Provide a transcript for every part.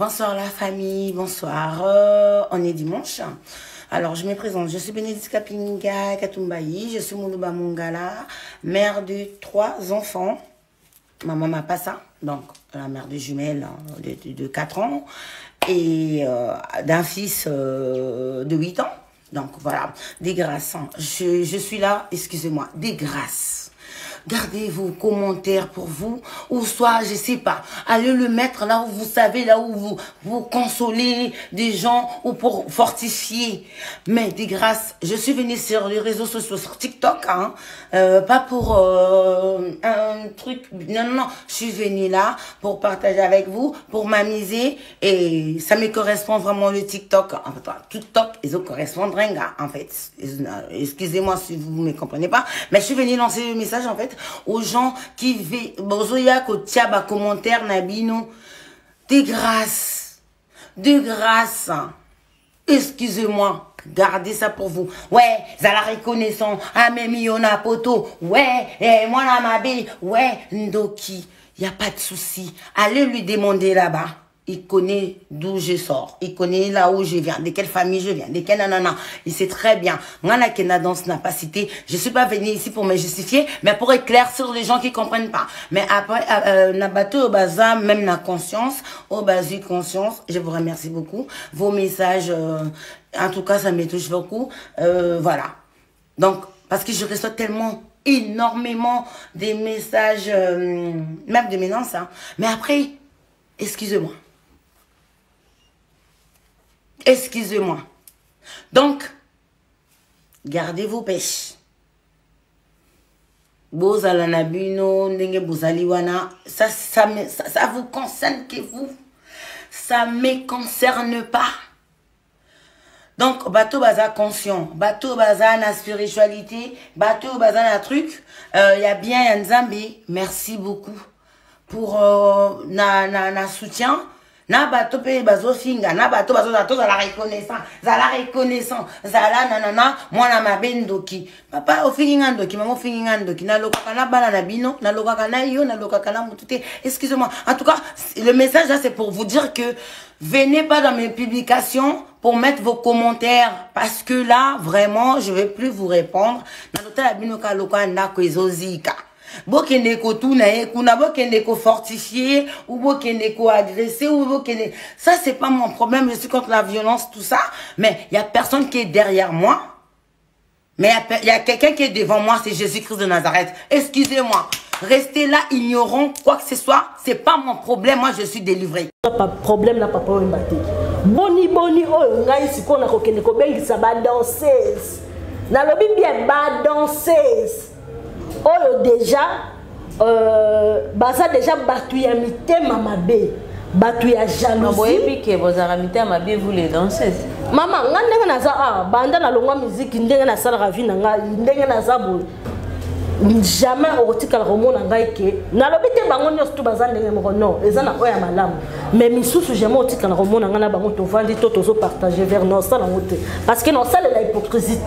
Bonsoir la famille, bonsoir. On est dimanche. Alors, je me présente. Je suis Bénédicte Kapinga Katumbayi. Je suis Moulouba Mungala, mère de 3 enfants. Maman m'a pas ça. Donc, la mère de jumelles de 4 ans et d'un fils de 8 ans. Donc, voilà. Des grâces. Hein. Je suis là, excusez-moi, des grâces. Gardez vos commentaires pour vous, ou soit, je sais pas, allez le mettre là où vous savez, là où vous consolez des gens, ou pour fortifier. Mais des grâces, je suis venue sur les réseaux sociaux, sur TikTok, hein, pas pour un truc, non, je suis venue là pour partager avec vous, pour m'amuser, et ça me correspond vraiment le TikTok. En fait, TikTok, ils correspondent en fait. Excusez-moi si vous ne me comprenez pas, mais je suis venue lancer le message, en fait, aux gens qui vivent commentaire nabino de grâce, excusez-moi, gardez ça pour vous. Ouais, ça la reconnaissance, ah mais Miona poto, ouais, moi la mabe, ouais, Ndoki, y a pas de souci, allez lui demander là-bas. Il connaît d'où je sors. Il connaît là où je viens, de quelle famille je viens, de quelle nanana. Il sait très bien. Moi, la Kenadance n'a pas cité. Je suis pas venue ici pour me justifier, mais pour éclaircir les gens qui comprennent pas. Mais après, Nabato au bazar, même la conscience, au bazar conscience, je vous remercie beaucoup. Vos messages, en tout cas, ça me touche beaucoup. Voilà. Donc, parce que je reçois tellement énormément des messages, même de ménance, hein. Mais après, excusez-moi. Excusez-moi. Donc, gardez vos pêches. Ça vous concerne que vous. Ça me concerne pas. Donc, bateau baza conscient, bateau baza na spiritualité, bateau baza na truc, y a bien un Nzambi. Merci beaucoup pour na soutien. Na bato pe bazo finga, na bato bazo za la reconnaissance, zala nanana, mwana mabendoki. Papa o finga ndoki, maman finga ndoki, na lokaka na bala na bino, na lokaka na yo, na lokaka na mutute. Excusez-moi. En tout cas, le message là c'est pour vous dire que venez pas dans mes publications pour mettre vos commentaires parce que là vraiment, je vais plus vous répondre. Na lota la bino ka loka ndako ezozika. Bokende ko tunae kuna bokende ko fortifier ou bokende ko agresser ou bokende ça c'est pas mon problème, je suis contre la violence tout ça, mais il y a personne qui est derrière moi. Mais il y a quelqu'un qui est devant moi, c'est Jésus-Christ de Nazareth. Excusez-moi. Restez là ignorant quoi que ce soit, c'est pas mon problème, moi je suis délivré. Pas problème là papa Mbate. Boni oh ngai sikona ko kende ko bengisa ba danseuse. Na lobi bien ba danseuse. Oh déjà baza déjà batu ya mitema mabe batu ya jalousie boyebi ke bozara mitema mabe vous les danseuses mama nga ndenge naza banda na longwa musique ndenge na sala ravi na nga ndenge naza boy jamais otikala komona ngai ke nalobi te bango nyonso tu baza ndenge moko non eza na oya malamu mais misusu jamais otikala komona nga na bango tovandi to tozo partager vers nos sala ngote parce que non sala la hypocrisie.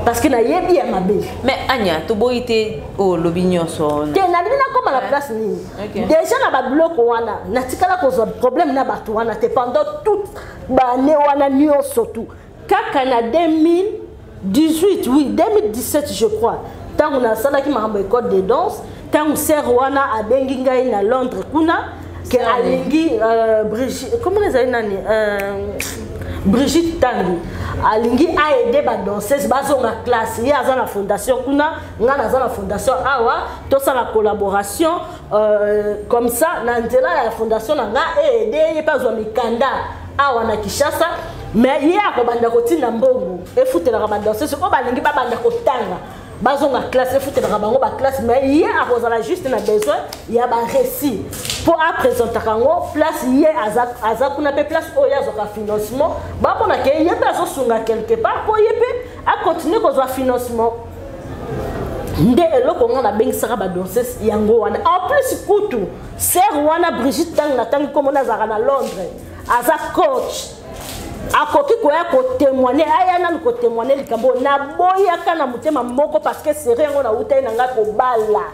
Parce que na yebi ya mabe. Mais Anya, to boite o lobinyo so. Te na bina comme la place ni. Déjà na ba bloco wana, na tikala ko problème na batu wana te pendant toute ba ne wana nyo surtout. Kaka na 2018, oui, 2017 je crois. Tant on a sala ki ma école de danse, tant on sert wana a bengi ngai na Londres kuna que alingi Brigitte, comment les a nani Brigitte Tangi alingi a aidé ba danseuse bazonga classe ya za la fondation kuna nga na za la fondation awa to ça la collaboration comme ça na nzela la fondation na nga aidé pas zo mikanda awa na Kishasa mais ya ko banda ko tina mbongo e futela ka ba danseuse ko balingi ba banda ko tanga bazonga classe e futela ka bango ba classe mais ya akozala juste na besoin ya ba récit pour présenter kango place hier aza kuna pe place oya zo ka financement ba pona ke yebe azo sunga quelque part pour yebe a continuer ko zo financement nde eloko nga na bengi saka ba danseuse yango wana en plus kutu sœur wana Brigitte Tanga tangi comme na zaka na Londres aza coach akoki koya ko témoigner aya na ko témoigner likambo na boya kana mutema moko parce que c'est rien on a utai na nga ko bala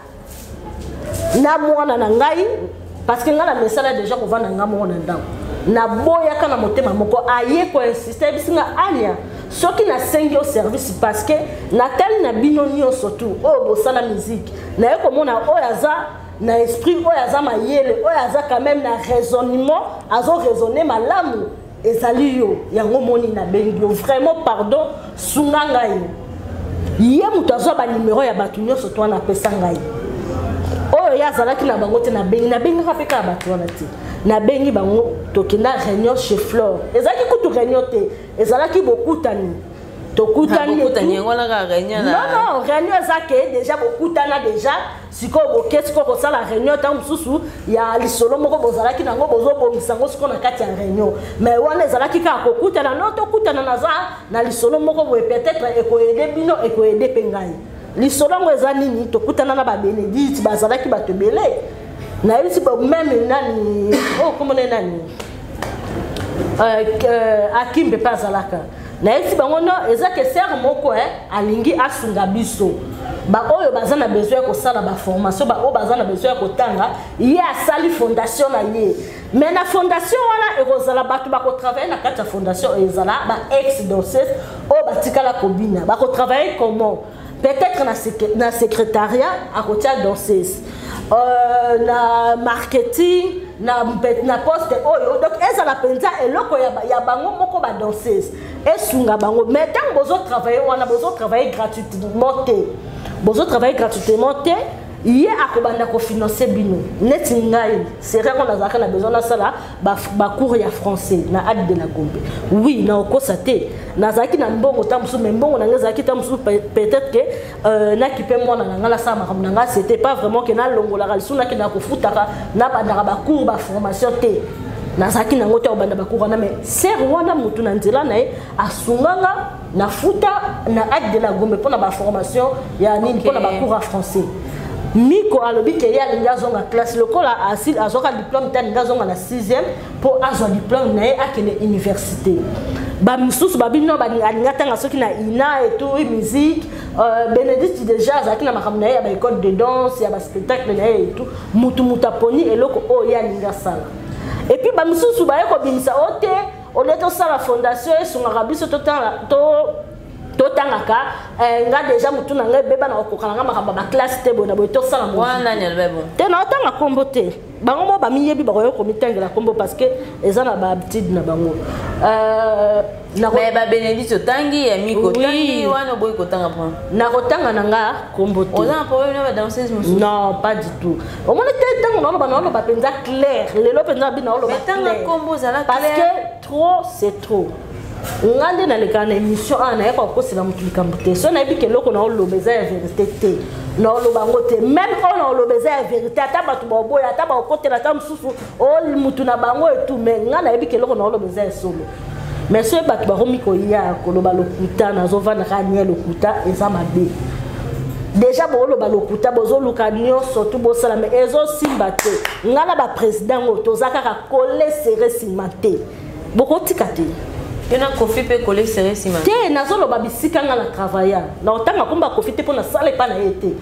na mwana na ngai parce que nga la messala déjà ko vana nga mwana ndako na boya kana motema moko aye ko insister bisinga anya soki na sengi au service parce que na tel na bino nyonso tu o bo sala musique na yeko mona o yaza na esprit o yaza mayele o yaza quand même na raisonnement azo raisonner malamu ezali yo yango moni na bengi vraiment pardon sunganga ye mutu azo ba numéro ya batu nyonso to na pesa ngai o yazalaki na bango te na bengi ka peka batu wana te na bengi bango tokenda réunion chez Flore ezalaki kutu réunion te ezalaki bokutani tokutani ngona ka réunion na non réunion ezake déjà bokutana déjà siko bokesi ko sala réunion ta mususu ya lisolo moko bozalaki nango bozobomisa ngo siko na kati ya réunion mais wana ezalaki ka kokutana no tokutana naza na lisolo moko boye peut-être ekoyede bino ekoyede pengai lisolo ngo eza nini tokutana na ba Benedict bazalaki batobele na yisi ba même nani oh comment nani Akimbe Pazalaka na yisi bango no ezake ser moko alingi asunga biso ba oyo bazana besoin ko sala ba formation ba o bazana besoin ko tanga ye asali fondation na ye mais na fondation wala ekozala batu ba ko travailler na kati ya fondation ezala ba ex danseuse o batikala kobina ba ko travailler comment peut-être na secrétariat à côté de danseuse na marketing na poste oyo donc ezala penza eloko ya bango moko ba danseuse esunga bango mais tant bozo travailler wana bozo travailler gratuitement te ye akobanda ko financer bino neti ngai c'est vrai qu'on a besoin na sala ba cours ya français na Ad de la Gombe oui na okosate na zaki na mbongo tamsu mais mbongo na ngazaki tamsu peut-être que na kipe mwana na ngala sama comme na c'était pas vraiment que na longola alisuna ke na kofutaka na bandaka ba cours ba formation te na zaki na ngota obanda ba cours na mais ser wana mutu na nzela na ye asunganga na futa na Ad de la Gombe pour na ba formation ya nini pour na ba cours français Miko alobi ke ya linga zonga classe lokola asil azoka diplôme tan linga zonga na 6e pour azo diplôme na akene université ba misusu babino ba linga tanga soki na ina et tout musique Benedict déjà zaki na makamna ya ba école de danse ya ba spectacle na et tout mutu mutaponi eloko o ya linga sala et puis ba misusu ba yako bimisa ote o leto sala fondation esunga biso totangaka nga déjà mutu na ngai beba na okokanga makamba ba classe te bona boyo tosala mo wana nyalbebo te na otanga kombo te bango mo ba miyebi ba koyo komitangela kombo parce que ezana ba habitude na bango na ba Benedict otangi ya Miko tangi wana boyo kotanga point na kotanga na nga kombo te oza problème na ba danseuse musu non pas du tout o mona te tango na ba penza clair lelo penza bina o lo ba tanga kombo zala clair parce que trop c'est trop ngande na leka na émission ana ya ko sila mutu likambote so na bike loko na olobeza ya vérité te na oloba ngote même on na olobeza ya vérité ata batu boboya ata ba okotela ta mususu o mutu na bango et tout mais ngana bike loko na olobeza ya solo mais so batu ba romi ko ya ko loba lokuta na zo vana ka nia lokuta eza mabe déjà bo loba lokuta bozo luka nyonso tu bo sala mais ezo simba te ngana ba président ngoto zakaka coller serré simate boko tikate yona kofi pe coller serré simate te nazolo ba bisika nga na travailler na otanga komba kofi te pona sala pa na yete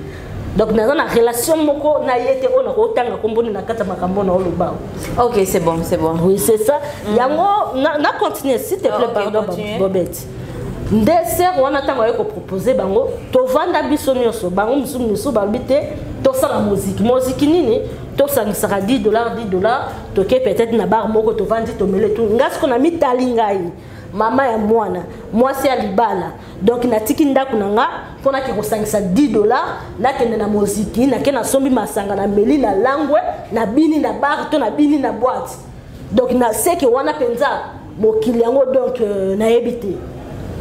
donc naza na relation moko na yete ona ko otanga komboni na kata makambo na oloba OK c'est bon oui c'est ça yango na continuer s'il te plaît pardon Bobette ndese wana tanga yeko proposer bango to vanda biso nyonso bango musu balbite to sala musique nini to sangisaka $10 to ke peut-être na bar moko to vandi to mele tout ngas ko na mitali ngai mama ya mwana mwasi ya libala donc natiki ndako nanga pona ke kosangisa $10 nakende na musique na ke na sombi masanga na meli na langwe na bini na bar to na bini na boîte donc na seke wana penza mokili yango donc na yebite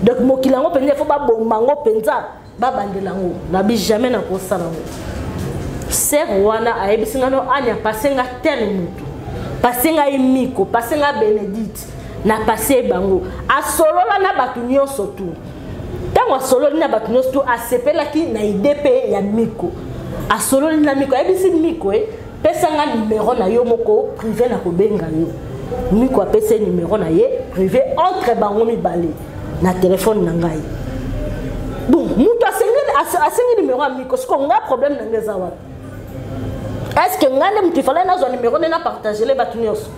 donc mokili yango penza faut ba bomba ngo penza ba bandela ngo na bi jamais na kosala ngo ser wana ayebisinga no anya pasenga tel mutu pasenga Miko pasenga Benedict na passe bango asolola na batu nyonso tu tango asololi na batu nyonso tu asepelaki na IDP ya Miko asololi na Miko ayebisi Miko pesanga numéro na yo moko privé na kobenga yo Miko apese numéro na ye privé entre bango mibale na téléphone na ngai bon mutu asengi numéro ya Miko siko nga problème na ngeza wapi est-ce que ngane mutu fallait na zo numéro na partager les batu nyonso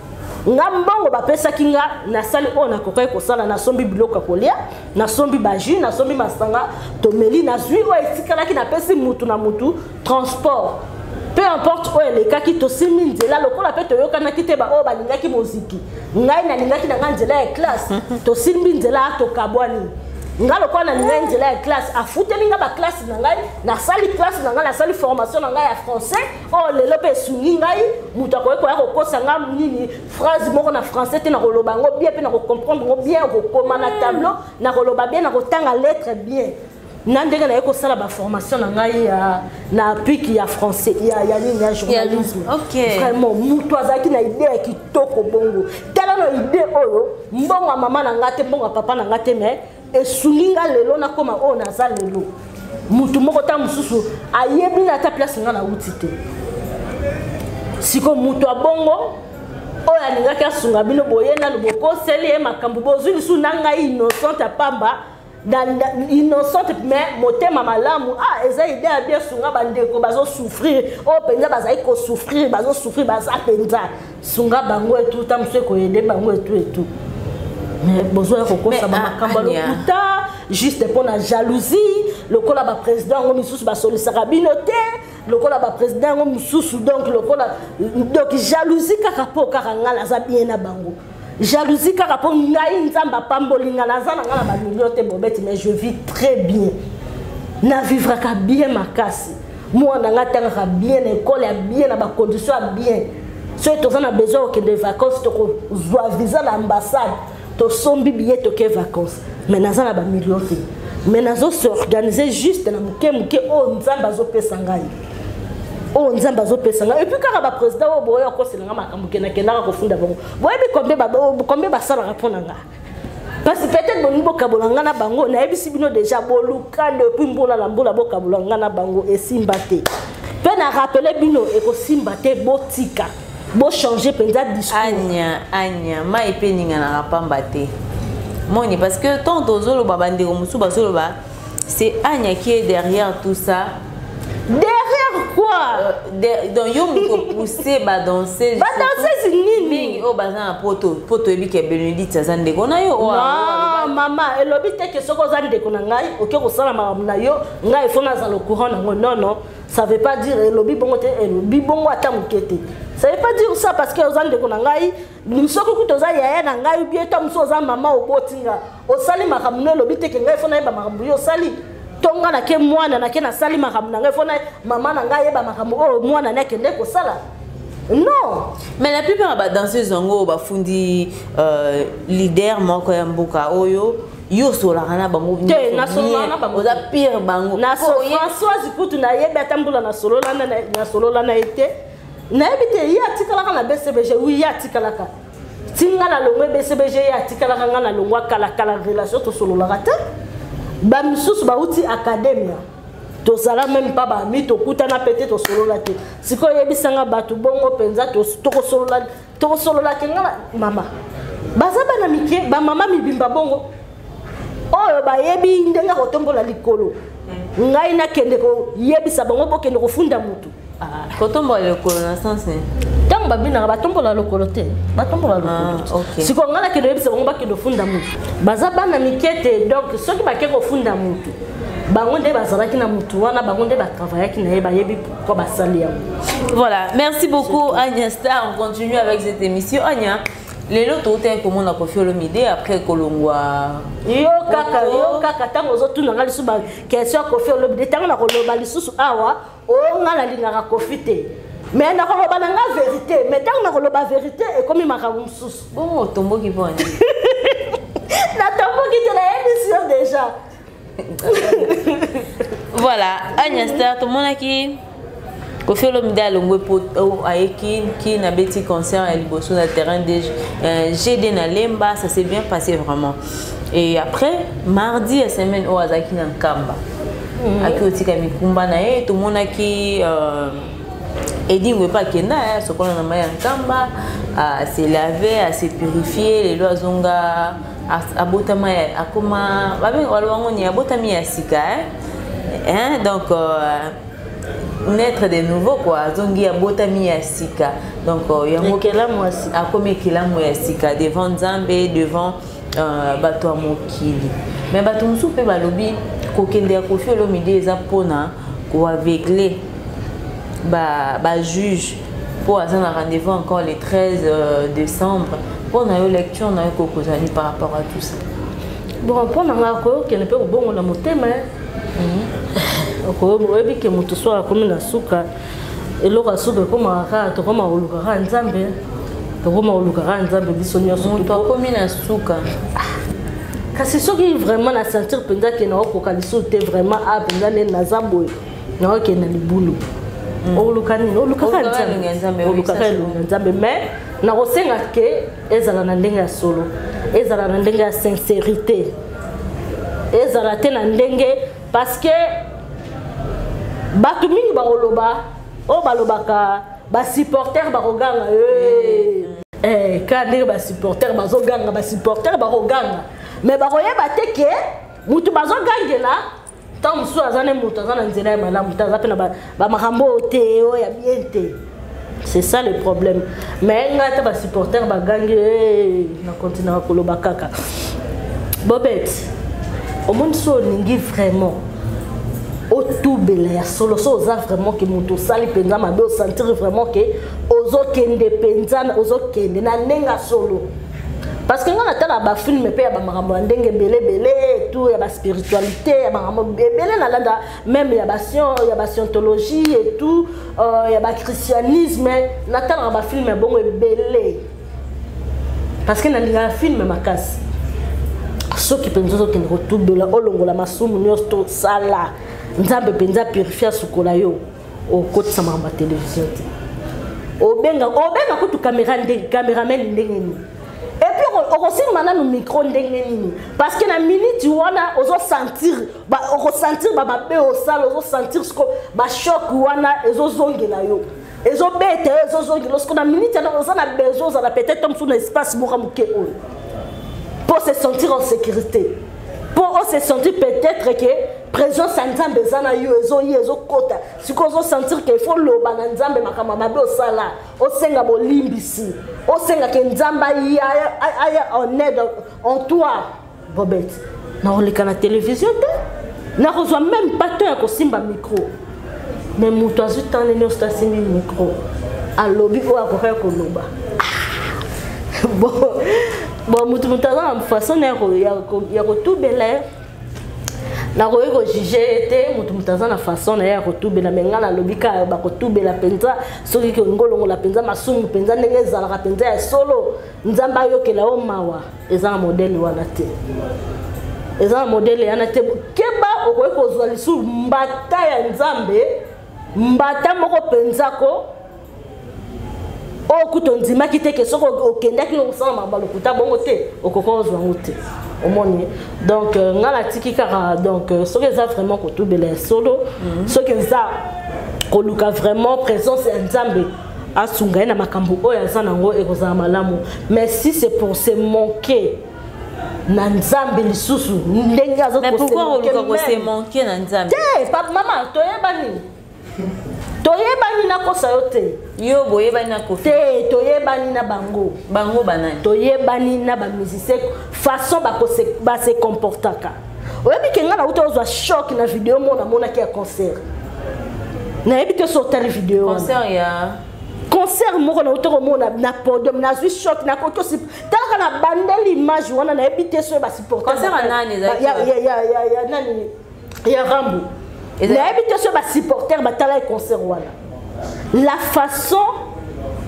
ngambongo bapesa kinga na sali ona kokai ko sala na sombi biloko kolia na sombi baji na sombi masanga to meli na zui o etikala ki na pesi mutu na mutu transport peu importe où les cas qui to simi nzela lokola pe to yokana ki te ba o balingaki muziki ngai na lingaki na nzela ya classe to simi nzela to kabwani ngalo kwa na nzela ya classe afute minga ba classe na ngai na sali classe na ngai na sali formation na ngai ya français o lelo pe sungi ngai mutu akoyeko ya kokosa nga nini phrase moko na français te na koloba ngo bien pe na ko comprendre ngo bien ko koma na tableau na koloba bien na kotanga lettre bien nandenge na yeko sala ba formation na ngai na appui ya français ya nini ya journalisme vraiment mutu azaki na idée ya kitoko bongo tala na idée oyo mbongo mama na ngate mbongo papa na ngate mais esulinga lelo na koma o naza lelo mutu moko ta mususu ayebi na ta place nga na uti te siko mutu abongo oyo alingaki asunga bino boye na loboko seli ye makambo bozwi lisu na ngai innocente apamba innocente mais motema malamu eza ide ya bien sunga bandeko bazosouffrir oyo mpenza bazali kosouffrir bazosouffrir baza mpenza sunga bango etu ta mosu ekoyede bango etu mais besoin de kokosa ba makambo lokuta juste pour la jalousie lokola ba président ngo misusu ba solisaka bino te lokola ba président ngo misusu donc lokola donc jalousie kaka po kaka ngala za bien na bango jalousie kaka po ngai nzamba pambolinga na za na ngala ba million te bobeti mais je vis très bien na vivre ka bien makasi moi na ngata ka bien école ya bien na ba condition bien so to za na besoin que des vacances to zwa visa na ambassade to sombi billet to ke vacances mais naza na ba million te mais nazo se organiser juste na muke o nzamba zo pesa ngai o nzamba zo pesa ngai et puis kaka ba président o boyo ko selanga makambo ke na kenaka ko funda bango boyebi combien ba sala rapona nga parce que peut-être boni bokabolanga na bango na ebisi bino déjà boluka depuis mbola la mbola bokabolanga na bango esimba te pe na rappeler bino e ko simba te botika bo changer penza discours Anya ma epeninga na rapamba te moni parce que tant dozolo babande ko musu bazolo ba c'est Anya qui est derrière tout ça. Derrière quoi donc yo mo pousser ba danser c'est nini o bazana poto ebi ke Benedict azande kona yo mama elobi te ke soko zande kona ngai oke ko sala na yo ngai fona za le courant non ça veut pas dire elobi bongo te elobi bongo ata mukete ça veut pas dire ça parce que ozande kona ngai nisoko kutoza yaya na ngai bien ta muso za mama obotinga osali makamno elobi te ke ngai fona ba makambo yo sali tonga na ke mwana na ke na sali makambo na ngai fona mama na ngai yeba makambo o mwana na kende ko sala. Non, mais la plupart des danseuses zongo bafundi leader moko ya mbuka oyo yo sola kana bango te na solo na bango za pire bango na so François kutu na yeba tambula na solo na ete na ebite ya tikala kana BCBG oui ya tikala ka tinga na longwe BCBG ya tikala kana na longwa kala relation to solo la rata ba misusu ba uti academia to sala même pas ba mi to kutana pete to solo la te siko yebisanga batu bongo penza to solo la kenga mama bazaba na mike ba mama mibimba bongo oyo ba yebi ndenga kotombola likolo ngai na kende ko yebisa bongo bokende ko funda mutu kotombola likolo na sens tango babina batombola lokolo te batombola lokolo siko ngala kende yebisa bongo bakende funda mutu bazaba na mikete donc soki bakeko funda mutu bangonde bazalaki na mutu wana bangonde ba travaillaki na yeba yebi ko basali ya. Voilà, merci beaucoup Anya Star. On continue avec cette émission. Anya, les lots t'es comment on a confié le midi après Kolongwa. Yo kaka tango zotu na ngali suba question confié le midi tango na koloba lisusu awa o ngala lingaka kofite. Mais na koloba na nga vérité, mais tango na koloba vérité et comme makamu susu. Bon tombo ki bon. Na tombo ki te la émission déjà. Voilà, Anya Star, tout le monde qui fait le médaille qui n'a petit concert à Liboso dans le terrain de GD Nalemba, ça s'est bien passé vraiment. Et après, mardi, la semaine au Azaki Nankamba. Aki Otika Mikumba nae, tout le monde qui et dit pas qu'il y a ce qu'on a en Kamba, à se laver, à se purifier, les lois zonga. Abotama akoma babe walwango ni abotami ya sika donc naître de nouveau quoi zongi ya botami ya sika donc yango akomi ekelamu ya sika devant Nzambe devant bato ya mokili mais bato mosusu mpe balobi kokende ya Koffi Olomide eza mpona koaveugle bajuge mpo aza na rendez-vous encore le 13 décembre mpona yo lecture na yo kokozali par rapport à tout ça. Bon mpona nga koyokende mpe kobongola motema oyebi ke moto so akomi na suka eloko ya suka ekomaka tokoma kolukaka Nzambe tokoma kolukaka Nzambe biso nyonso moto akomi na suka kasi soki vraiment na sentir mpenza ke naokoka liso te vraiment mpenza nde naza boye naokende na libulu olukaka nini olukaka Nzambe mais nakosenga ke ezala na ndenge ya solo ezala na ndenge ya sincérité ezala te na ndenge parce que bato mingi bakoloba oyo balobaka basupporter bakoganga ka ndenge basupporter bazoganga basupporter bakoganga mais bakoyeba te ke mutu bazogangela ntango mosusu aza ne moto aza na nzela ya malamu te aza mpe na bamakambo oyo te oyo ya bien te. C'est ça le problème. Mais ngai ta supporter bagangi na continue koloba kaka. Bobet. Au monde so ningi vraiment au tout belé ya solo so za vraiment que moto sali penza mabe o sentir vraiment que ozo kende penza ozo kende na nenga solo. Parce que ngana tala ba film pe ya ba makambo ndenge belé tout ya ba spiritualité ya makambo belé na landa même ya ba scientologie et tout ya ba christianisme na tala ba film bongo belé parce que na linga film makasi soki penzo ki ndotubela olongola masumu nyosto sala Nzambe penza purifier sukola yo o kotisa makambo télévision obenga kutu cameraman ndenge ni. Et puis on aussi maintenant le micro ndenge nini parce que na minute wana ozo sentir ba mabe au sale ozo sentir ce que ba choc wana ezo zongela yo ezo bete ezo zongela lorsque na minute na ozo na besoin ça peut-être comme sur l'espace moramuke pour se sentir en sécurité pour se sentir peut-être que présence Nzambe zana yo ezo kota siko ozo sentir que il faut loba na Nzambe makama mabe au sala o senga bolimbisi o senga ke Nzamba aya en aide en toi Bobet na oleka na télévision te na reçoit même pas temps ko simba micro mais muto azutane ne ostasimbi micro alobi ko akoka ko loba bon muto na façon ya ko tout belair na ko juger te mutu na façon na ya kotubela mengana lobika ba kotubela penza soki ke ngolongo la penza masumu penza ndenge ezala ka penza ya solo Nzamba yokela o mawa eza modèle wana te eza modèle yana te keba okoye kozwa lisu mbata ya Nzambe mbata moko penza ko o kutonzima kiteke soko okendaki osala mabalo kuta bongo te okokozwa ngote omoni donc ngala tiki kaka donc ce que ça vraiment ko tubela solo ce que ça ko luka vraiment présence ya Nzambe asunga na makambo oyo azana ngo ekozala malamu mais si c'est pour se manquer na Nzambe lisusu ndenge azo ko se manquer mais pourquoi on luka ko se manquer na Nzambe te papa maman toyebani toyebani na kosa yo te yo boyebani na Koffi te toyebani na bango banani toyebani na ba musicien façon ba se comportaka oyebi ke ngana uto ozwa choc na vidéo mona ki ya concert na yebi te sortir la vidéo concert moko na uto mona na podium na zwi choc na ko si talaka na bandeli image wana na yebi te so ba supporter concert nani ya nani ya Rambo na yebi te so ba supporter ba tala concert wana la façon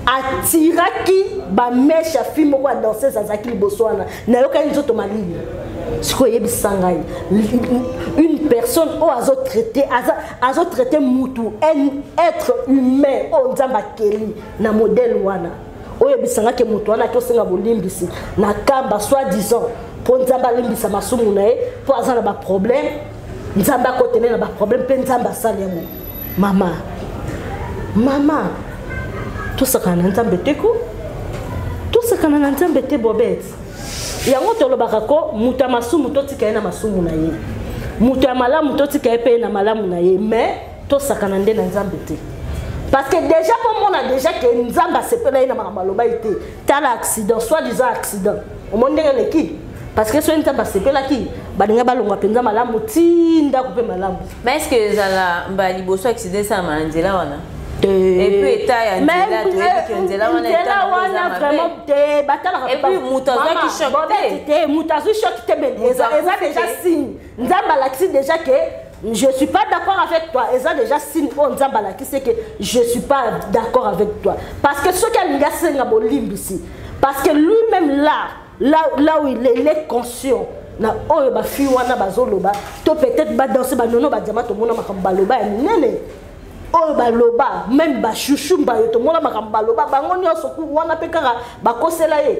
atiraki ba mesh ya film ko danser Zazaki Liboswana na yoka nzoto malini siko yebisa ngai une personne o azo traiter mutu un être humain o Nzamba keli na modèle wana o yebisa ngake mutu wana to senga bolimbisi na kamba soi-disant pour Nzamba limbisa masumu na e pour azana ba problème Nzamba ko tenena ba problème pe Nzamba salemo mama tout ça quand Nzambe te ko tout ça quand Nzambe te Bobet yango to lobaka ko muta masumu to tika na masumu na ye muta malamu to tika pe na malamu na ye mais to sakanande na nzambe te. Parce que déjà pour moi on a déjà que nzamba c'est pas là na maloba été tel accident soit disant accident au monde ngene ki parce que soit nzamba c'est pas là qui balinga balonga penza malamu tinda couper malamu. Mais est-ce que zala ba liboso accident ça manzela wana et puis état ya nzela to que nzela wana état vraiment te batala et puis mutazo qui choque te mutazo choque te ben eza déjà signe nzamba l'accident déjà que je ne suis pas d'accord avec toi. Et ça déjà signe qui c'est que je ne suis pas d'accord avec toi. Parce que ce qu'il y a c'est un ici. Parce que lui-même là où il est conscient, na oyo ba fi wana bazoloba to peut-être ba danser ba nono ba diamant to mona makamba loba nene oyo ba loba même ba chouchou ba to mona makamba loba bango nyonso ku wana pekara ba kosela ye.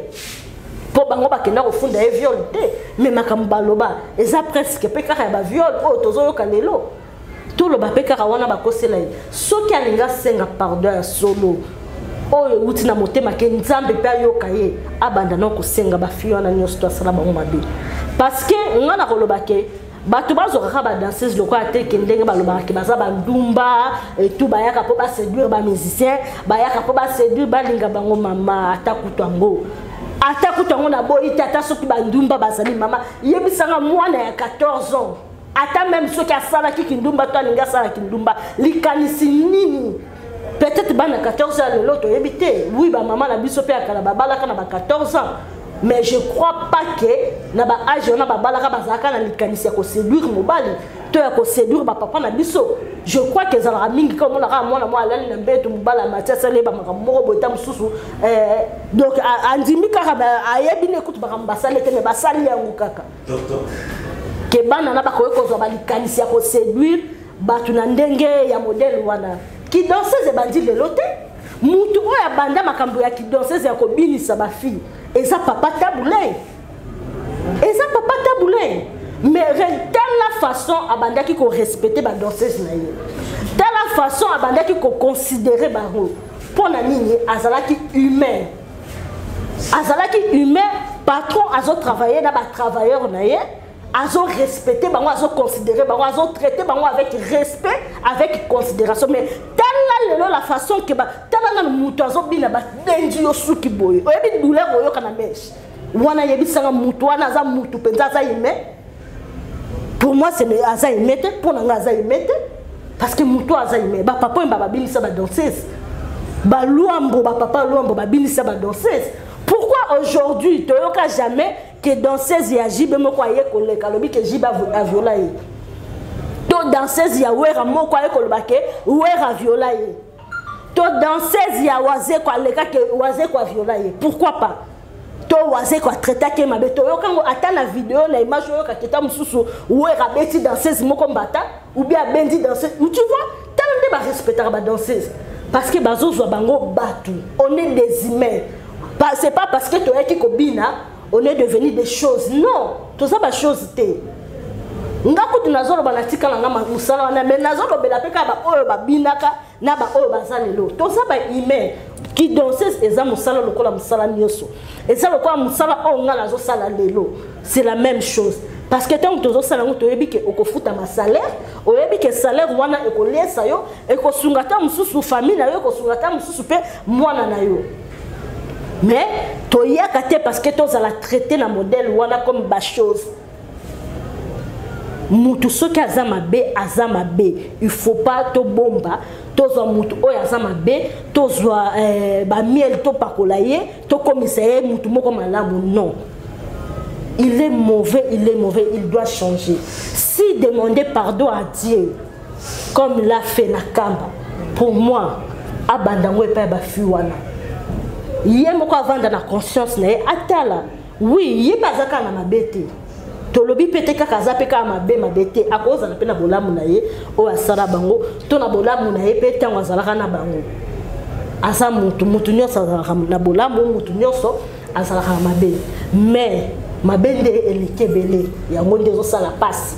Pour bango bakenda kofunda e viol te mais makamba loba eza presque pekara ba viol o tozo kalelo to lo ba pekara wana bakosela ye soki alinga senga pardon ya solo oyo uti na motema ke nzambe pe ayoka ye abanda na kosenga ba fi wana nyonso to asala bango mabe parce que ngana koloba ke bato bazokaka ba danseuse loko ate ke ndenge balobaka ke baza bandumba et tout bayaka po ba séduire ba musicien bayaka po ba séduire balinga bango mama atakutango atakutango na boyi tata soki bandumba bazali mama yebisanga mwana ya 14 ans ata même soki asala ki kindumba to alinga sala kindumba likanisi nini peut-être bana 14 ans lelo to yebite oui ba maman na biso pe akala babalaka na ba 14 ans mais je crois pas que na ba âge na babalaka bazaka na likanisi ya ko séduire mobali to ya ko séduire ba papa na biso je crois que ça la mingi comme on a mwana moi alali na mbeto mobala matiasa le ba makamoko boita mususu donc andimi kaka ayebi ne kutu bakamba sale te me basali yango kaka docteur ke bana na bakoye ko zo ba likanisi ya ko séduire batu na ndenge ya modèle wana qui danseuse bandi lelo te mutu oya banda makambo ya ki danseuse ya ko binisa ba fille et ça papa taboulé mais telle la façon abandaki ko respecter ba danseuse na ye telle la façon abandaki ko considérer ba ro pona nini azalaki humain patron azo travailler na ba travailleur na ye azo respecter bango azo considérer bango azo traiter bango avec respect avec considération mais telle la façon que ba telle na mutu azo bina ba denji yo suki boye oyebi douleur oyo kana mesh wana yebi sanga mutu wana za mutu penza za yime pour moi c'est aza yimete pour nga aza yimete parce que mutu aza yime ba papa mba babinisa ba danseuse ba luambo ba papa luambo babinisa ba danseuse. Pourquoi aujourd'hui tu n'as jamais que danseuse ya jibe moko aye koleka lobi que jibe a violé to danseuse ya wera moko aye kolobake wera violé to danseuse ya waze ko aleka ke waze ko violé pourquoi pas to waze ko traiter ke mabe to yokango ata na vidéo na image yo ka teta mususu wera beti danseuse moko mbata ou bien bendi danseuse tu vois tellement de respecter ba danseuse parce que bazo zo bango batu on est des humains. C'est pas parce que tu es kobina on est devenu des choses non tout ça ba chose té ngako tunazolo banatika nga musala wana mais nazolo bela peka ba oyo ba binaka na ba oyo bazalelo tout ça ba humain qui danseuse eza musala lokola musala nyoso eza lokola musala o nga nazo sala lelo c'est la même chose parce que tant que tozo sala ngo toyebi ke okofuta ma salaire oyebi ke salaire wana ekolesa yo ekosungata mususu famille na yo ekosungata mususu pe mwana na yo. Mais tu y as parce que tu as la traiter la modèle ou comme ba chose. Mutu soki azama be il faut pas to bomba to zo mutu o azama be to zo ba miel to pakola ye to commissaire mutu moko malamu non. Il est mauvais, il doit changer. Si demander pardon à Dieu comme l'a fait Nakamba pour moi abandango epa ba fiwana. Yé moko avanda na conscience na atala oui yé bazaka na mabete to lobi pete kaka za peka mabete akoza na pena bolamu na ye o asara bango to na bolamu na ye pete ngazalaka na bango asa mutu nyoso na bolamu mutu nyoso azalaka mabe mais mabende elikebele ya ngonde zo sala passe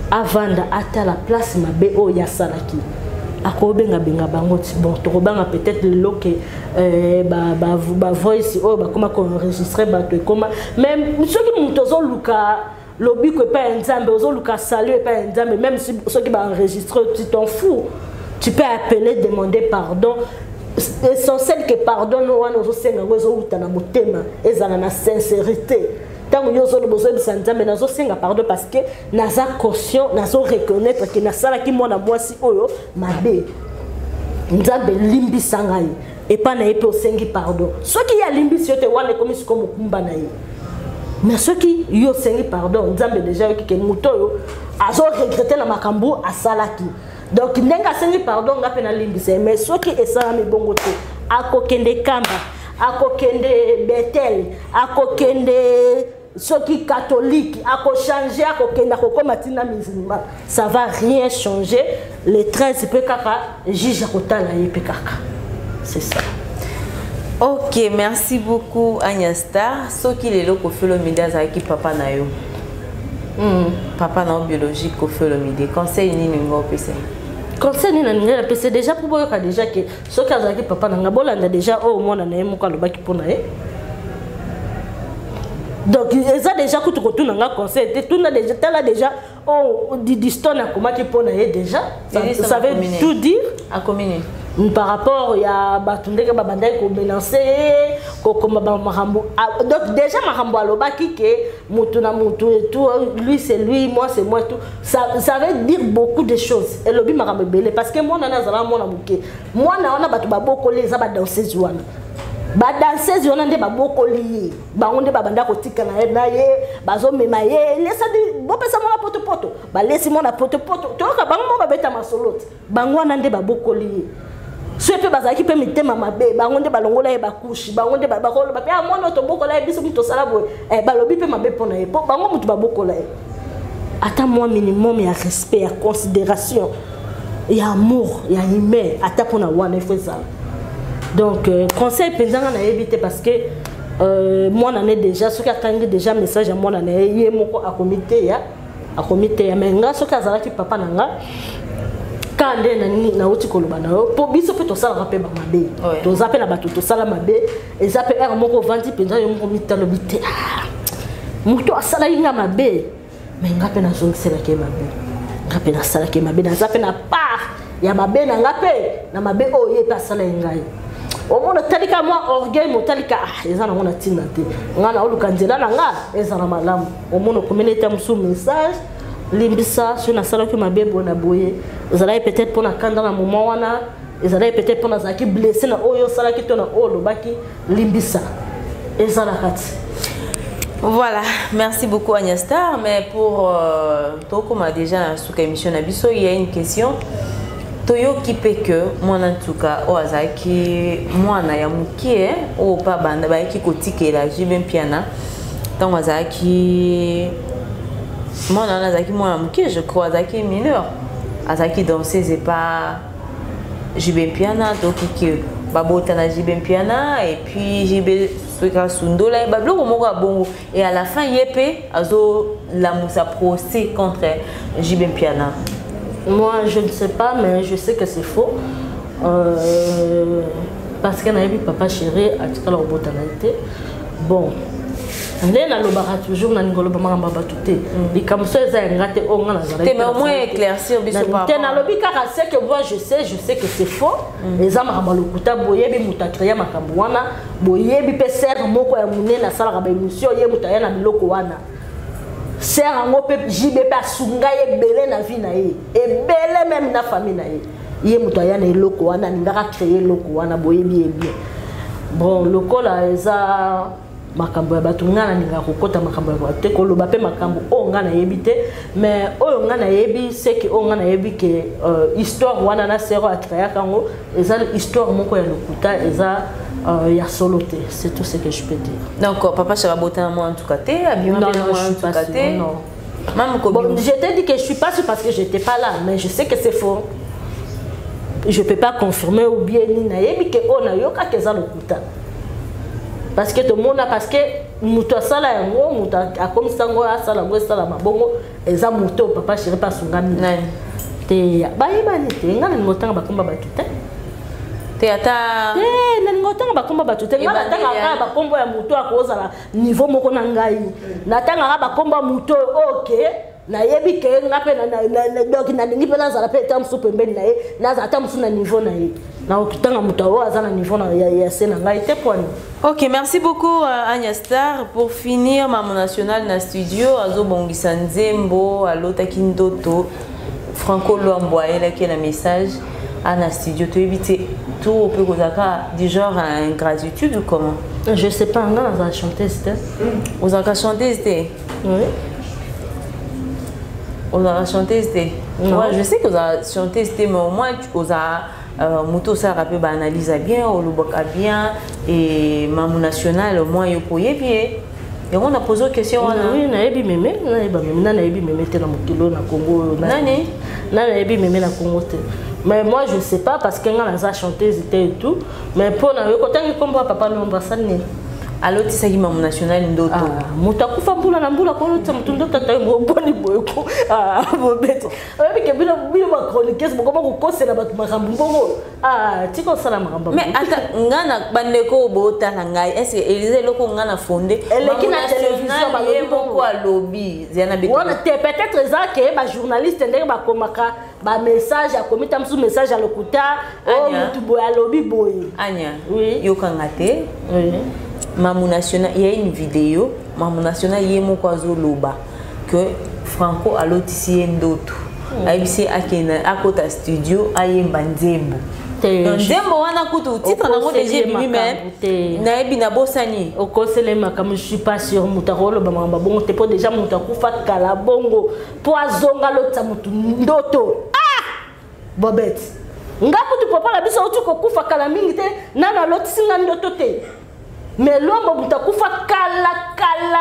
avanda atala place mabe o ya salaki akobenga benga bango bon to kobanga peut-être le loke ba voice o ba comment enregistrer ba to comment même ceux qui mutozo luka lobby que pas un nzambe ozoluka saluer pas un nzambe même si ceux qui va enregistrer tu t'en fous tu peux appeler demander pardon essentiel que pardon no wana ozosenga ngo ezouta na motema ezala na sincérité tant yo zo besoin de nzambe nazo senga pardon parce que naza conscient nazo reconnaître que nasala ki mona mwasi oyo mabe nzambe limbisa ngai et pas na epe osengi pardon ceux qui ya limbisi yote wana comme si comme kumba na ye mais ceux qui yo sengi pardon nzambe déjà yo ki muto yo azo regretter na makambo asalaki donc nenga sengi pardon ngape na limbisa mais ceux qui esala mi bongo te akokende kamba akokende betel akokende ceux qui catholiques ako changer akokende akokoma tina musulman ça va rien changer les 13 peut kaka juge akotala ye pe kaka c'est ça. Ok, merci beaucoup Agnasta. Ce qui est là qu'on fait le midi avec papa na yo. Papa na biologique qu'on fait le midi. Conseil ni n'ingo PC. Conseil ni n'ingo PC déjà pour boyoka déjà que ce qui avec papa na ngabola na déjà au moins na yemo ka lobaki pona e. Donc ils a déjà que tu retournes nga conseil tu na déjà tala déjà oh d'histoire na comment qui pona e déjà ça veut tout dire à commune. Par rapport à Batundé Babandai ko menacer ko mahambo donc déjà mahambo alobaki que mutu na mutu et tout lui c'est lui moi c'est moi tout ça veut dire beaucoup de choses et lobi mahambo belé parce que moi na zala moi na muke moi na ona batu baboko les aba danseuse wana ba danseuse wana nde baboko lié bango nde babanda ko tika na ye bazo mema ye laisse bo pesa moi na poto ba laisse moi na poto to ka bango mo babeta masolote bango wana nde baboko lié ceux qui bazaki pe mitema mabe bango nde balongola ye bakushi bango nde bakolo ba pe amono to bokola ye biso muto sala boye balobi pe mabe pona ye bango muto babokola ye ata moi minimum ya respect ya considération ya amour ya humain ata pona wana il faut ça donc conseil pendant na éviter parce que moi na né déjà ceux qui attendent déjà message à moi na ye moko a comité ya mais nga ceux qui azalaki papa nanga quand na uti koloba na po biso pe to sala rappel ba mabe to zapela bato to sala mabe et zape er moko vandi penza yo moko mitalo bite muto asala inga mabe mais ngape na zongisela ke mabe ngape na sala ke mabe na zape na part ya mabe na ngape na mabe o ye pa sala ngai o mona talika moi orgueil mo talika eza na mona tinda te ngana oluka nzela na nga eza na malamu o mona communauté musu message limbisa sur na sala ke mabe bona boye ezala peut-être pour na kanda na moment wana ezala peut-être pour na zaki blessé na oyo sala ki to na olo baki limbisa ezala kati. Voilà, merci beaucoup Agnasta, mais pour toi comme déjà sur l'émission Nabiso, il y a une question. Toyo qui peut que moi en tout cas au azaki moi na ya mukie o pa banda ba ki kotike la jibem piana tant azaki moi na azaki moi mukie je crois azaki mineur azaki danser c'est pas jibem piana donc qui babota na jibem piana et puis jibe soka sundola et bablo moko bongo et à la fin yepé azo la musa procès contre jibem piana. Moi, je ne sais pas, mais je sais que c'est faux. Parce qu'elle a vu papa chéri à tout leur botanité. Bon, elle a le toujours dans le bama batouté. Et comme ça, elle a raté au moins. Mais au moins éclaircir biso par rapport. Dans le bica, c'est que moi je sais que c'est faux. Les hommes ont le kuta boye bi mutakria makambuana boye bi peser moko ya munene na sala ba émission ye mutaya na biloko wana. C'est un peu JB pas sunga ye belé na vie na ye et belé même na famille na ye ye mutoya na loko wana ngaka créer loko wana boye bien bon loko la eza makambo ya batu ngana ninga kokota makambo ya te ko loba pe makambo o ngana yebite mais o ngana yebi c'est que o ngana yebi que histoire wana na sero a créer kango eza histoire moko ya lokuta eza ya soloté, c'est tout ce que je peux dire. Donc, papa Charabota, moi en tout cas, non, je suis pas sûre, non. Bon, je t'ai dit que je suis pas sûre parce que je n'étais pas là, mais je sais que c'est faux. Je ne peux pas confirmer ou bien ni naïbi que on a yoka que ça le kuta. Parce que tout le monde a parce que muto sala yango muto a comme ça ngo sala ngo sala mabongo eza muto papa chéri pas sungami. Nani? Te ba yeba ni te ngana ni motanga bakomba bakita. te ata na ngotanga bakomba batu te ngala tanga bakombo ya muto akozala niveau moko na ngai na tanga bakomba muto okay na yebi ke ngape na donc na ningi pena zala pe tamsu pembeni na ye na za tamsu na niveau na ye na okitanga muto wa za na niveau na ya sena ngai te poni. Ok, merci beaucoup Anya Star. Pour finir, Maman National na studio azo bongisa nzembo alota kindoto Franco Luamboa elle qui a un message à la studio tu éviter tout au peu du genre ingratitude ou comment? Je sais pas, on a chanté c'était. Vous avez chanté c'était? Oui. Vous avez chanté c'était? Ouais, je sais que vous avez chanté c'était mais au moins vous avez Mouto ça rappelle analyse bien ou le boka bien et Maman National au moins il peut y bien. Et on a posé une question. Oui, na ebi meme, na ebi meme te na mokilo na Congo. Nani? Na ebi meme na Congo te. Mais moi je sais pas parce que nga a chanté et tout. Mais pour na ko tangi kombo papa no mbasane. Alors tu sais qui Maman National ndoto. Mutakufa mbula na mbula ko lotsa mutundo tata mo boni boyeko. Mo beto. Oyebi ke bila ba chroniqueuse mo ko kosela batu makambo mbongo. Tiko sala makambo. Mais ata ngana bandeko bota na ngai. Est-ce que Élysée loko ngana fondé? Elle qui na télévision ba lobby quoi lobby. Zena beto. On peut-être ça que ba journaliste ndenge ba komaka ba message a komita msu message à lokuta o mutu boya lobby boy. Anya. Oui. Yo kangate. Oui. Maman National, il y a une vidéo, Maman National, il y a mon kwazo loba que Franco a lotissé d'autres. Aïbisi à côté studio, aïe banzembo. Nzembo wana kutu titre na ngode j'ai bibi mais na ebi na bosani. Au conseil makam je suis pas sûr mutarolo ba mamba bongo te po déjà mutakufa kala bongo poisonga lotsa mutu ndoto. Bobet. Ngaku tu papa la biso utuko kufa kala mingi te nana lotisinga ndoto te. Mais l'homme mutakufa kala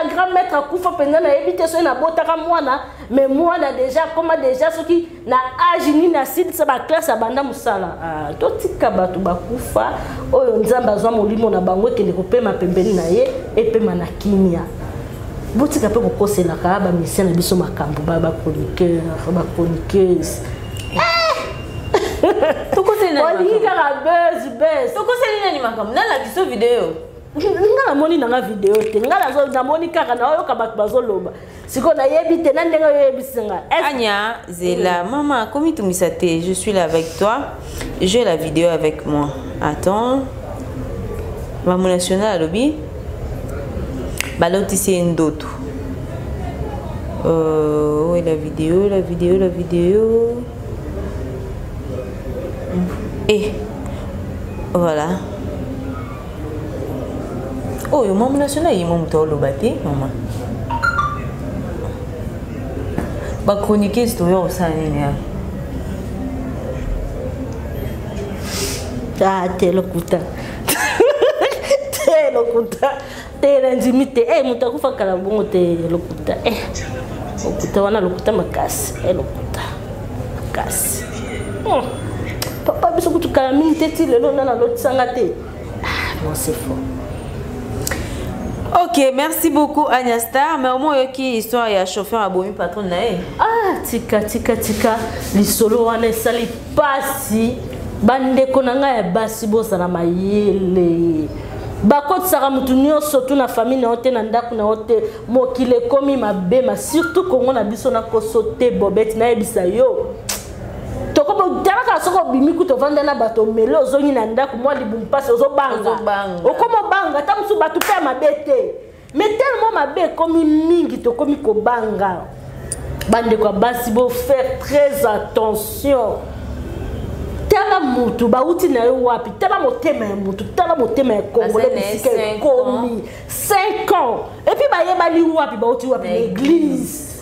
grand maître akufa pendant na ebite so na botaka mwana mais mwana déjà comment déjà ce qui na âge ni na site ça ba classe abanda musala to tika batu bakufa oyo nzamba zwa molimo na bango kende kopema pembeni na ye epema na kimia botika pe kokosela ka ba mission na biso makambo ba chroniqueuse tokosela na buzz tokosela ni makambo na la biso video. Nga moni na vidéo te nga na moni kaka na oyo ka bato bazoloba siko na yebi te na ndenga yo yebisinga. Anya Zela maman comme tu misate je suis là avec toi j'ai la vidéo avec moi attends Maman National lobby baloti c'est ndoto oui la vidéo et voilà. Oh, yo Maman National yi momu to lobate maman. Ba chroniqueuse to yo osani ne. Te lokuta. Te nzimite mutakufa kala bongo te lokuta. Lokuta wana lokuta makasi. Lokuta. Makasi. Papa biso kutukala mingi te ti lelo na lotisanga te. Non c'est faux. Ok, merci beaucoup Anya Star. Mais au moins, il y a qui histoire il y a chauffeur à Bomi patron nae. Tika. Li solo wana sali pasi. Bande konanga ya basi bosa na mayele. Bakot sara mutu nyonso tu na famille na ote na ndaku na ote mokile komi mabema surtout kongo na biso na kosote bobet na ebisa yo. Toko dalaka soko bimiku to vanda na bato mele ozongi na ndaku mwa libumpasi ozobanga. Okomo banga tamusu batu pe mabete. Mais tellement mabe komi mingi to komi ko banga. Bande kwa basi bo faire très attention. Tala mutu ba uti na yo wapi tala motema ya mutu tala motema ya congolais bisike komi 5 ans et puis ba yeba li wapi ba uti wapi l'église.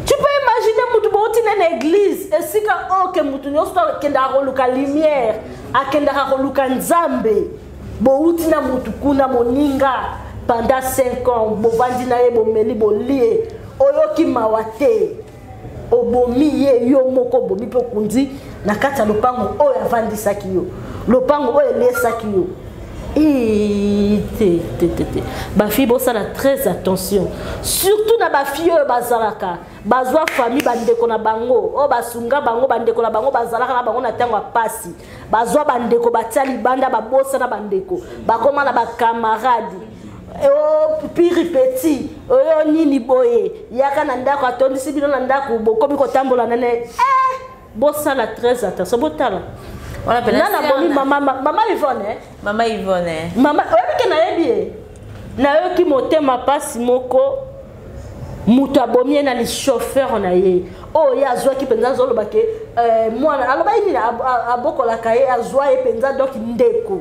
Tu peux imaginer mutu ba uti na l'église et sika oke mutu nyoso kenda koluka lumière akenda koluka nzambe bo uti na mutu kuna moninga pendant 5 ans bo vandi na ye bo meli bo lie oyoki mawate obomi ye yo moko bomi pe kundi na kata lopango oyo avandisaki yo lopango oyo elesaki yo te bafi bosala très attention surtout na bafi oyo bazalaka bazwa famille bandeko na bango o basunga bango bandeko na bango bazalaka na bango na ntango ya pasi bazwa bandeko batia libanda babosana bandeko bakoma na bakamaradi piri petit oyo nini boye yaka na ndako atondisi bino na ndako bokomi kotambola nane bosala très attention botala Voilà, maman Yvonne. Maman Yvonne. Maman, oui, na yebi. Na yo ki motema pasi moko mutu abomie na li chauffeur na ye. Oh ya azwa ki penza zolo bake mwana aloba ini abokola kaye azwa ye penza donc ndeko.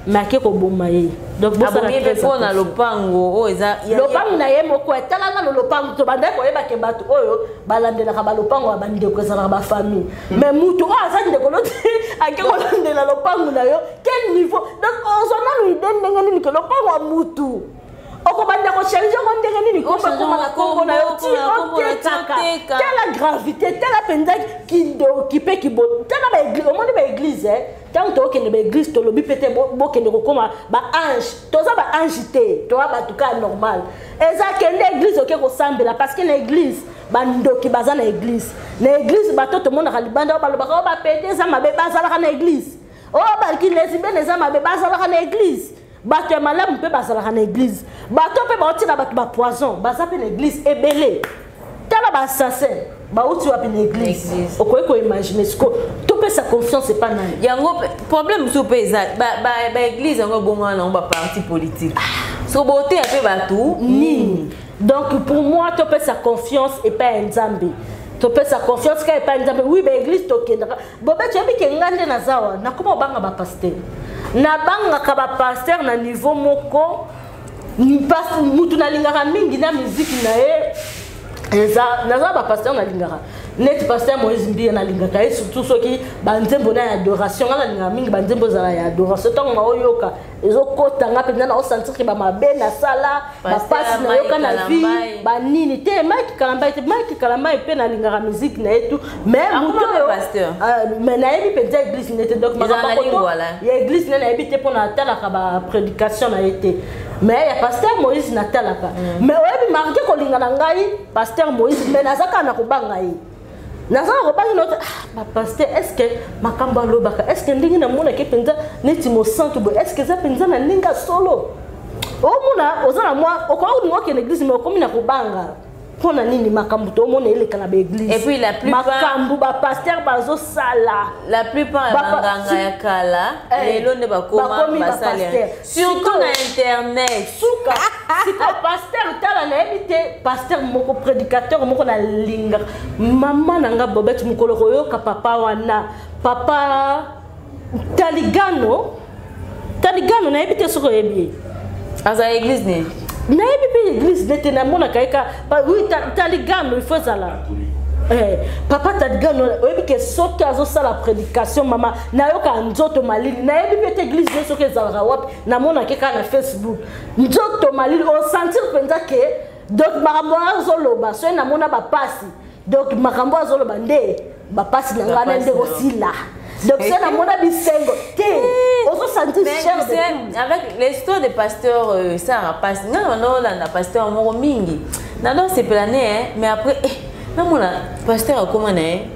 Make ko boma ye. Donc bosa na pe na lopango o eza lopango na ye moko etala na lopango to banda ko yeba ke batu oyo balandela ka ba lopango ba ndeko ezala ba famille. Mais mutu o aza ndeko loti ake ko landela lopango na yo quel niveau. Donc on sona lui ndenge nini ke lopango wa mutu. Oko banda ko changer ko ndenge nini ko ba ko na yo ti o teka. Telle gravité, telle penza qui occupé qui bo. Telle ba église, au monde ba église tant to ke ne ba église to lobi pété bo ke ne ko koma ba ange. Toza ba ange te, to ba tuka normal. Eza ke l'église oke ko sambela parce que l'église bandoki baza na église. Na église ba to monde ka libanda ba loba ko ba pété za mabe bazala na église. Oh ba ki lesbienne za mabe bazala na église. Bato ya malamu mpe bazalaka na église bato mpe baotina bato bapoison baza mpe na église ebele tala baassassin bauti wapi na église okoki koimagine siko topesa confiance epa nani yango problème mosusu mpe eza baéglise yango ebongwana nango baparti politique siko boteya mpe bato nini donc pour moi topesa confiance epa ya nzambe topesa confiance ka epa ya nzambe oui baéglise tokendaka bobe toyebi ke nga nde naza wa nakoma obanga bapaster na banga ka ba pasteur na niveau moko mutu na lingaka mingi na musique na ye eza naza ba pasteur na lingaka net pasteur Moïse Mbie na lingaka et surtout soki banzembo na adoration na lingaka mingi banzembo za ya adoration tant ma oyoka ezokota nga penza na o sentir que ba mabe na sala ba passe na yoka na vie ba nini te Mike Kalamba pe na lingaka musique na etu mais mutu pasteur mais na yebi penza église n'était donc ma ya église na yebi te pona tala ka ba prédication na été mais ya pasteur Moïse na tala ka mais oyebi marqué ko lingana ngai pasteur Moïse mais nazaka na kobanga yi nazana robani note ba pasteur est-ce que makamba lobaka est-ce que ndingi na mona ke penza neti mo santo bo est-ce que za penza na ninga solo o mona ozana moi okwa ngo ke l'église mais okomi na kobanga pona nini makambu to mona ile kana ba église et puis la plupart makambu ba pasteur bazo sala la plupart banganga ya kala lelo ne bakoma basala surtout na internet suka siko pasteur tala na ebite pasteur moko prédicateur moko na linga mama nanga bobet mukolo koyoka papa wana papa taligano na ebite soko yebi aza église ne na yebi église nete na mona kaika oui taligano il faut ça là papa taligano oyebi ke soki azosala prédication mama nayoka nzoto malili na yebi pe église ne soki ezalaka wapi na mona keka na Facebook nzoto malili on sentir penza ke donc makambo azoloba so na mona bapasi donc makambo azoloba nde bapasi na ngana nde osila donc c'est na mona bisengo te ozo sentir cher avec l'histoire des pasteurs ça passe non la pasteur moko mingi na donc c'est plané mais après na mona pasteur comment né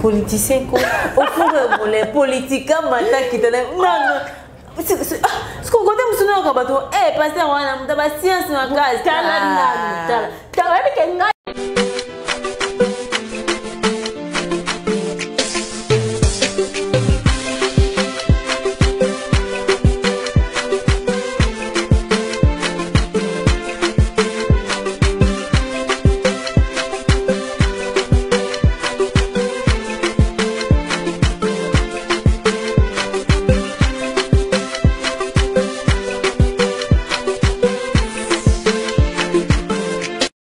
politicien ko au fond les politiques mata qui te non ce qu'on côté musuno ka bato pasteur wana mutaba science na kazi tala